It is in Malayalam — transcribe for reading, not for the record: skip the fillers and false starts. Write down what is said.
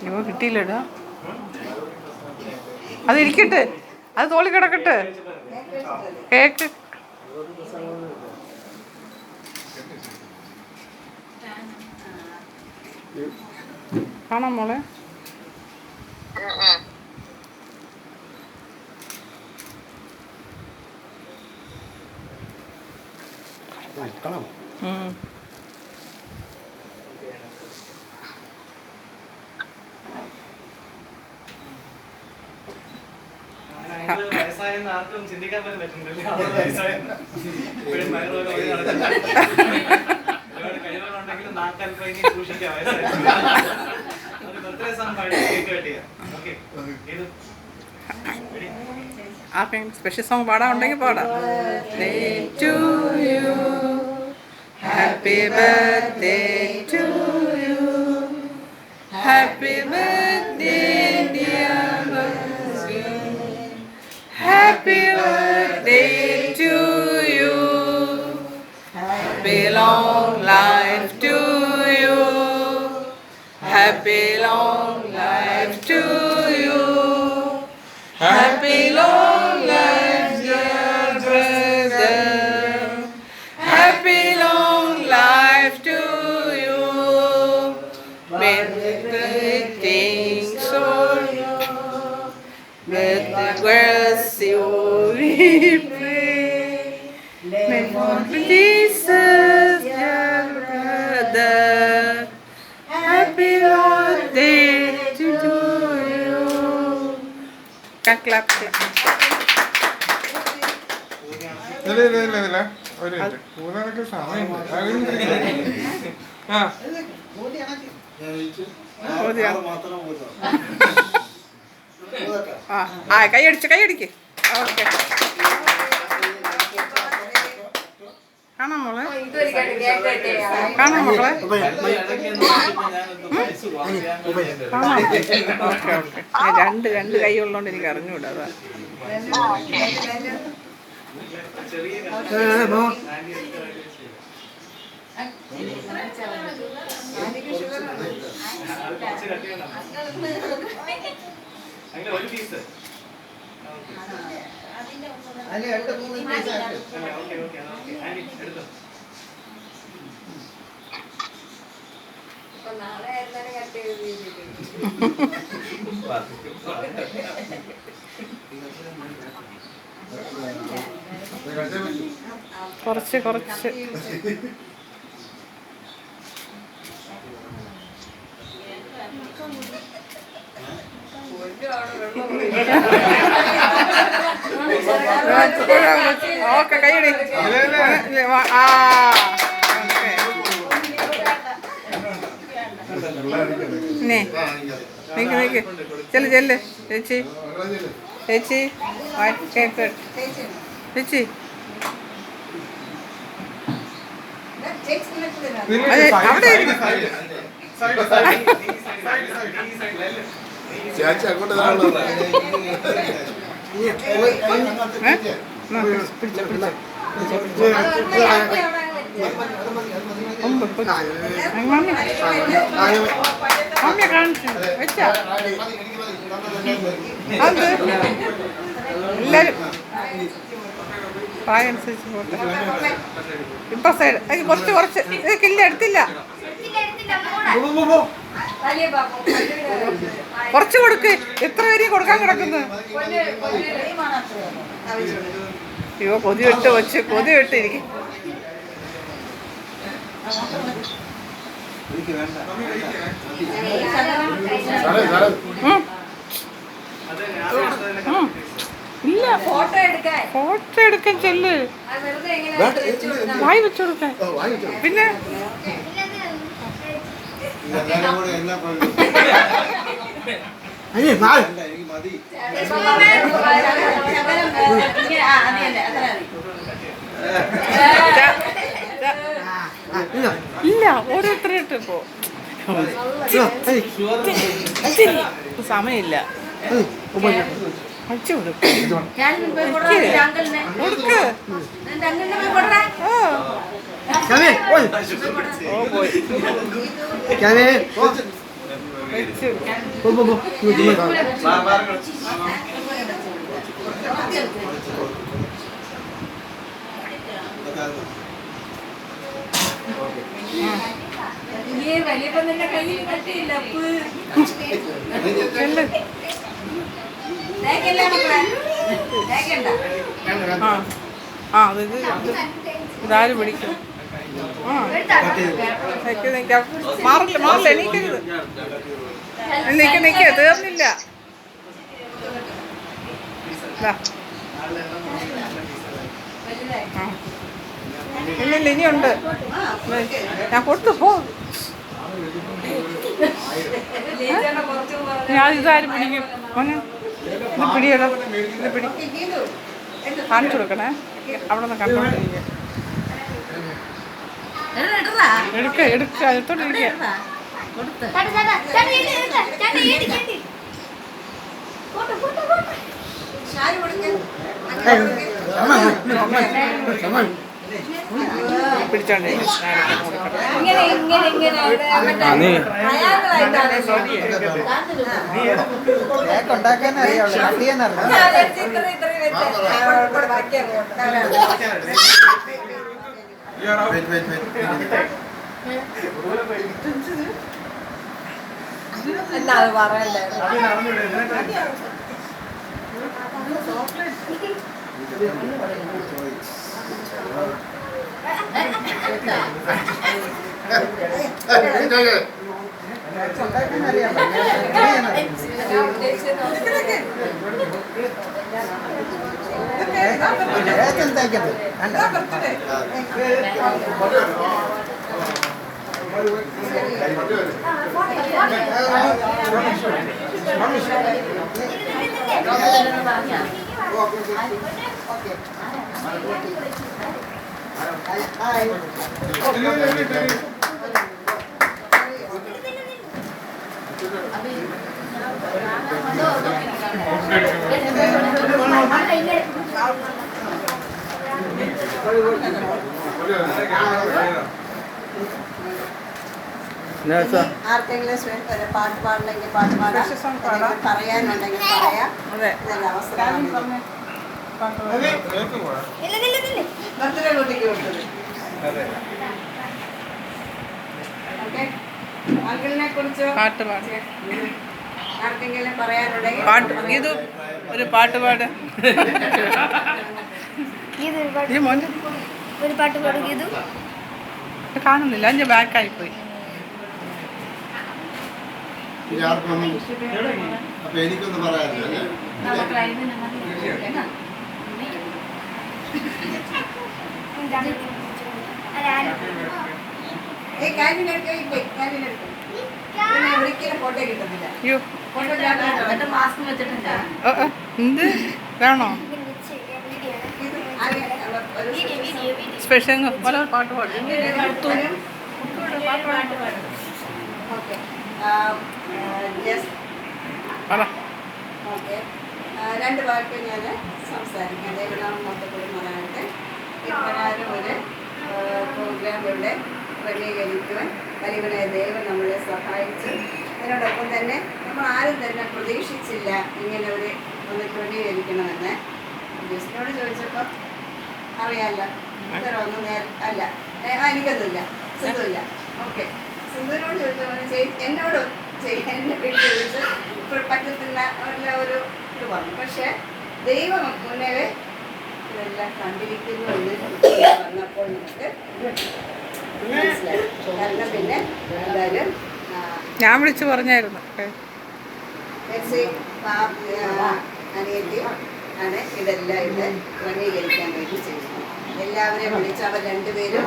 ഇവ കിട്ടിയില്ലടാ. അതിരിക്കട്ടെ, അത് തോളി കിടക്കട്ടെ. കേക്ക് കാണാം മോളെ. ആർക്കും ചിന്തിക്കാൻ പോലും പറ്റുന്നില്ല. കഴിവുകളുണ്ടെങ്കിലും നാക്കൽപ്പൈനി സൂക്ഷിക്കാം. ബർത്ത്ഡേ സോങ് പാടി കേക്ക് കെട്ടിയാ. ഓക്കെ, ആർക്കെങ്കിലും സ്പെഷ്യൽ സോങ് പാടാനുണ്ടെങ്കിൽ പാടാം. Happy birthday to you, happy birthday dear birthday, happy birthday to you, happy long life to you, happy long life to you, happy long life dear brother, happy long life to you, may the good things for you, with the grace you we pray, may God Jesus dear brother, happy birthday to you. Clap. കൈയടിക്ക്. ഓക്കെ, കാണാം മോളെ, കാണാം മോളെ, ഓക്കെ. രണ്ട് കൈ ഉള്ളതുകൊണ്ട് എനിക്ക് അറിഞ്ഞൂടാ. അതാ ഒരു പീസ് കുറച്ച് ഓക്കെ, കൈയടി. നീക്ക് ചെല്ല് ചേച്ചി കേക്ക് ചേച്ചി. അവിടെ മമ്മിയെ കാണിച്ചു വെച്ചാ അത് എല്ലാരും പ്രായം അനുസരിച്ച് പോട്ടെ. ഇപ്പൊ സൈഡ് കുറച്ച് കില്ല എടുത്തില്ല, കുറച്ച് കൊടുക്ക്. എത്ര പേര് കൊടുക്കാൻ കിടക്കുന്നു? അയ്യോ, കൊതിവിട്ടിരിക്കും. ഇല്ല, ഫോട്ടോ എടുക്കാൻ ചെല്ല്, വായി വെച്ചു കൊടുക്കാൻ. പിന്നെ ഇല്ല, ഓരോരുത്തരായിട്ട് ഇപ്പോ സമയമില്ല. അടിച്ചു കൊടുക്ക്. ഓ പോയി. വെച്ച് ചെല്ല്. ആ അത് ഇതാര് പിടിക്കും? മാറില്ല മാറില്ല, എണീക്കരുത്. നിക്ക് തീർന്നില്ല. ഇല്ലില്ല, ഇനിയുണ്ട്. ഞാൻ കൊടുത്തു പോ. ഞാൻ ഇതാരും പിടിക്കും. മോനെ ഇത് പിടിയല്ലോ, ഇത് പിടി. കാണിച്ചു കൊടുക്കണേ, അവിടെ നിന്ന് കണ്ടോണ്ടിരിക്കുക. എടുക്ക എടുത്തോണ്ടിരിക്കുക. പിടിച്ചോണ്ടേ ഉണ്ടാക്കാൻ അറിയാം. എന്താ അത് പറയണ്ടേ? ആർക്കെങ്കിലും പാട്ട് പാടണമെങ്കിൽ പാട്ട് പാടാം, പറയാനുണ്ടെങ്കിൽ പറയാം. അവസരം ബർത്ത്ഡേ കുട്ടിക്ക് കൊടുത്തത്. അങ്കിളിനെ കുറിച്ച് പാട്ട് പാട്. ആർക്കെങ്കിലും പറയാനുണ്ടെങ്കിൽ പാട്ട് ഇത് ഒരു പാട്ട് പാട്. ഒരു പാട്ട് പാടുകയത് കാണുന്നില്ല, അഞ്ച് ബാക്കായി പോയി. അപ്പൊ എനിക്കൊന്ന് പറയാനില്ല. ഒരിക്കലും ഫോട്ടോ കിട്ടുന്നില്ല. അയ്യോ മാസ്ക് വെച്ചിട്ടുണ്ട്. എന്ത് വേണോ? സ്പെഷ്യൽ പല പാട്ട് പാടും. രണ്ട് വാക്ക് ഞാൻ സംസാരിക്കാം. ദൈവനാമം മൊത്തത്തിൽ പറയാനായിട്ട് ഇപ്രകാരം ഒരു പ്രോഗ്രാം ഇവിടെ ക്രമീകരിക്കുവാൻ വലിയവനായ ദൈവം നമ്മളെ സഹായിച്ചു. അതിനോടൊപ്പം തന്നെ നമ്മൾ ആരും തന്നെ പ്രതീക്ഷിച്ചില്ല ഇങ്ങനെ ഒന്ന് ക്രമീകരിക്കണമെന്ന്. ജസ്റ്റിനോട് ചോദിച്ചപ്പോൾ അറിയാമല്ലോ, ഇത്രയൊന്നും അല്ല, എനിക്കൊന്നുമില്ല, സിന്ധുവില്ല. ഓക്കെ, സിന്ധുവിനോട് ചോദിച്ചപ്പോൾ എന്നോട് എന്നെ വീട്ടിൽ ചോദിച്ച് ഇപ്പോൾ പറ്റത്തില്ല ഒരു ഇത് പറഞ്ഞു. പക്ഷേ ദൈവം മുന്നേ ഇതെല്ലാം കണ്ടിരിക്കുന്നു എന്ന് വന്നപ്പോൾ നമുക്ക് മനസ്സിലായി. കാരണം പിന്നെ എന്തായാലും ഞാൻ വിളിച്ചു പറഞ്ഞായിരുന്നു. അനിയത്തി ആണ് ഇതെല്ലാം ഇത് ക്രമീകരിക്കാൻ വേണ്ടി ചെയ്യുന്നത്. എല്ലാവരെയും വിളിച്ച് അവർ രണ്ടുപേരും